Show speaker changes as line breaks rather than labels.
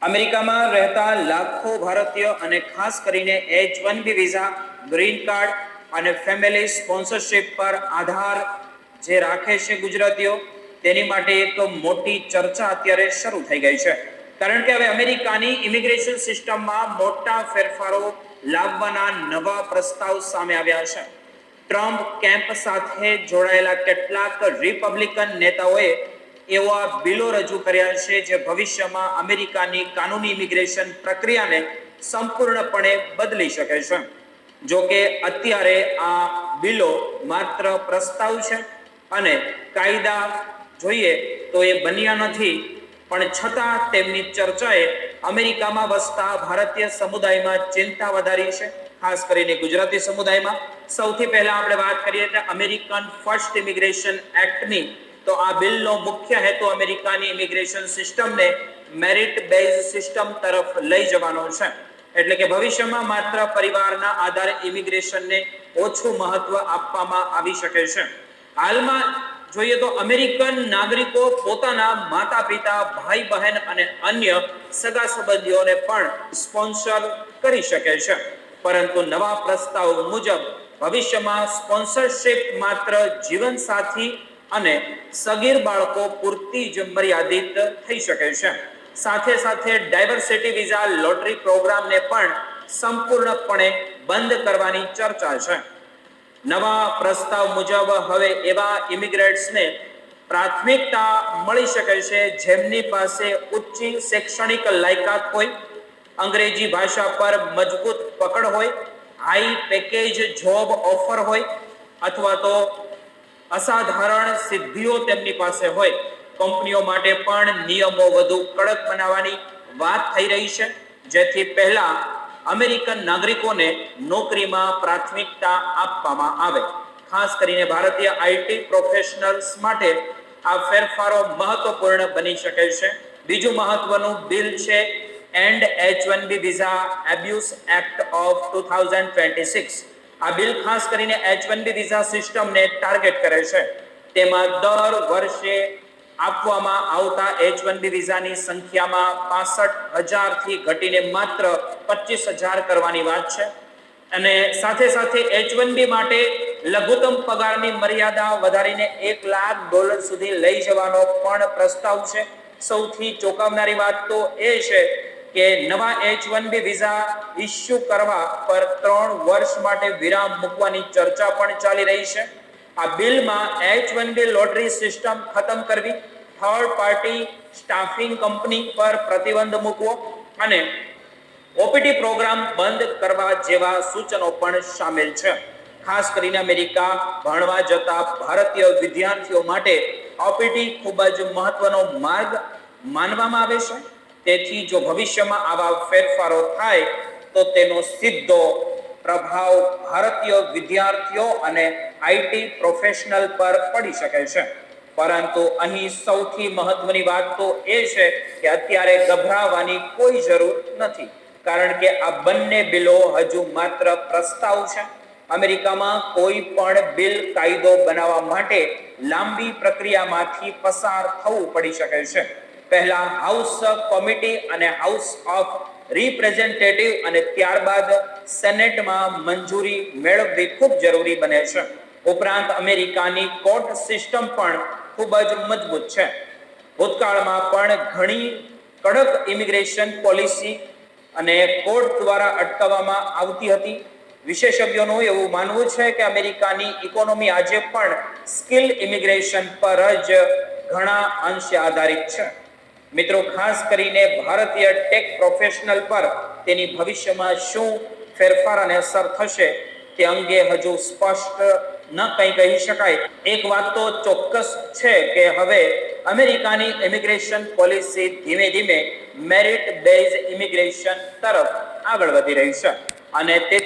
અમેરિકામાં રહેતા લાખો ભારતીય અને ખાસ કરીને H-1B વિઝા, ગ્રીન કાર્ડ અને ફેમિલી સ્પોન્સરશિપ પર આધાર જે રાખે છે ગુજરાતીઓ, તેની માટે એક મોટી ચર્ચા અત્યારે શરૂ થઈ ગઈ છે. કારણ કે હવે અમેરિકાની ઇમિગ્રેશન સિસ્ટમમાં મોટા ફેરફારો લાવવાના નવા પ્રસ્તાવ સામે આવ્યા છે. ટ્રમ્પ કેમ્પ સાથે જોડાયેલા કેટલાક રિપબ્લિકન નેતાઓએ એવા બિલો રજૂ કર્યા છે જે ભવિષ્યમાં અમેરિકાની કાનૂની ઇમિગ્રેશન પ્રક્રિયાને સંપૂર્ણપણે બદલી શકે છે. જો કે અત્યારે આ બિલો માત્ર પ્રસ્તાવ છે અને કાયદા જોઈએ તો એ બન્યા નથી, પણ છતાં તેમની ચર્ચાએ અમેરિકામાં વસતા ભારતીય સમુદાયમાં ચિંતા વધારી છે, ખાસ કરીને ગુજરાતી સમુદાયમાં. સૌથી પહેલા આપણે વાત કરીએ તો અમેરિકન ફર્સ્ટ ઇમિગ્રેશન એક્ટની, તો આ બિલનો મુખ્ય હેતુ અમેરિકાની ઇમિગ્રેશન સિસ્ટમને મેરિટ બેઝ સિસ્ટમ તરફ લઈ જવાનો છે. એટલે કે ભવિષ્યમાં માત્ર પરિવારના આધારે ઇમિગ્રેશનને ઓછું મહત્વ આપવામાં આવી શકે છે. હાલમાં જોઈએ તો અમેરિકન નાગરિકો પોતાના માતા પિતા, ભાઈ બહેન અને અન્ય સગા સંબંધીઓને પણ સ્પોન્સર કરી શકે છે, પરંતુ નવા પ્રસ્તાવ મુજબ ભવિષ્યમાં સ્પોન્સરશિપ માત્ર જીવનસાથી અને સગીર બાળકો પૂરતી જ મર્યાદિત થઈ શકે છે. સાથે સાથે ડાયવર્સિટી વિઝા લોટરી પ્રોગ્રામને પણ સંપૂર્ણપણે બંધ કરવાની ચર્ચા છે. નવા પ્રસ્તાવ મુજબ હવે એવા ઇમિગ્રન્ટ્સને પ્રાથમિકતા મળી શકે છે જેમની પાસે ઉચ્ચ શૈક્ષણિક લાયકાત હોય, અંગ્રેજી ભાષા પર મજબૂત પકડ હોય, હાઈ પેકેજ જોબ ઓફર હોય અથવા તો અસાધારણ સિદ્ધિઓ તેમની પાસે હોય. કંપનીઓ માટે પણ નિયમો વધુ કડક બનાવવાની વાત થઈ રહી છે, જેથી પહેલા અમેરિકન નાગરિકોને નોકરીમાં પ્રાથમિકતા આપવામાં આવે. ખાસ કરીને ભારતીય આઈટી પ્રોફેશનલ્સ માટે આ ફેરફારો મહત્વપૂર્ણ બની શકે છે. બીજું મહત્વનું બિલ છે and H-1B visa abuse act of 2026. આ બિલ ખાસ કરીને H-1B વિઝા સિસ્ટમને ટાર્ગેટ કરે છે. તેમાં દર વર્ષે આપવામાં આવતા H-1B વિઝાની સંખ્યામાં 65,000 થી ઘટીને માત્ર 25,000 કરવાની વાત છે. અને સાથે સાથે H-1B માટે લઘુત્તમ પગારની મર્યાદા વધારીને $1,00,000 સુધી લઈ જવાનો પણ પ્રસ્તાવ છે. સૌથી ચોંકાવનારી વાત તો એ છે કે નવા H-1B વિઝા ઇસ્યુ કરવા પર 3 વર્ષ માટે વિરામ મૂકવાની ચર્ચા પણ ચાલી રહી છે. આ બિલમાં H-1B લોટરી સિસ્ટમ ખતમ કરવી, થર્ડ પાર્ટી સ્ટાફિંગ કંપની પર પ્રતિબંધ મૂકવો અને ઓપીટી પ્રોગ્રામ બંધ કરવા જેવા સૂચનો પણ સામેલ છે. ખાસ કરીને અમેરિકા ભણવા જતા ભારતીય વિદ્યાર્થીઓ માટે ઓપીટી ખૂબ જ મહત્વનો માર્ગ માનવામાં આવે છે. તેથી જો ભવિષ્યમાં આવા ફેરફારો થાય તો તેનો સીધો પ્રભાવ ભારતીય વિદ્યાર્થીઓ અને આઈટી પ્રોફેશનલ પર પડી શકે છે. પરંતુ અહીં સૌથી મહત્વની વાત તો એ છે કે અત્યારે ગભરાવાની કોઈ જરૂર નથી, કારણ કે આ બંને બિલો હજુ માત્ર પ્રસ્તાવ છે. અમેરિકામાં કોઈ પણ બિલ કાયદો બનાવવા માટે લાંબી પ્રક્રિયામાંથી પસાર થવું પડી શકે છે. પહેલા હાઉસ કમિટી અને હાઉસ ઓફ રિપ્રેઝેન્ટેટિવ અને ત્યારબાદ સેનેટમાં મંજૂરી મેળવવી ખૂબ જરૂરી બને છે. ઉપરાંત અમેરિકાની કોર્ટ સિસ્ટમ પણ ખૂબ જ મજબૂત છે. ભૂતકાળમાં પણ ઘણી કડક ઇમિગ્રેશન પોલિસી અને કોર્ટ દ્વારા અટકાવવામાં આવતી હતી. વિશેષજ્ઞોનું એવું માનવું છે કે અમેરિકાની ઇકોનોમી આજે પણ સ્કિલ ઇમિગ્રેશન પર જ ઘણા અંશે આધારિત છે. મિત્રો, ખાસ કરીને ભારતીય ટેક પ્રોફેશનલ પર તેની ભવિષ્યમાં શું ફેરફાર અને અસર થશે તે અંગે હજુ સ્પષ્ટ ન કંઈ કહી શકાય. એક વાત તો ચોક્કસ છે કે હવે અમેરિકાની ઇમિગ્રેશન પોલિસી ધીમે ધીમે મેરિટ બેઝ ઇમિગ્રેશન તરફ આગળ વધી રહી છે અને તે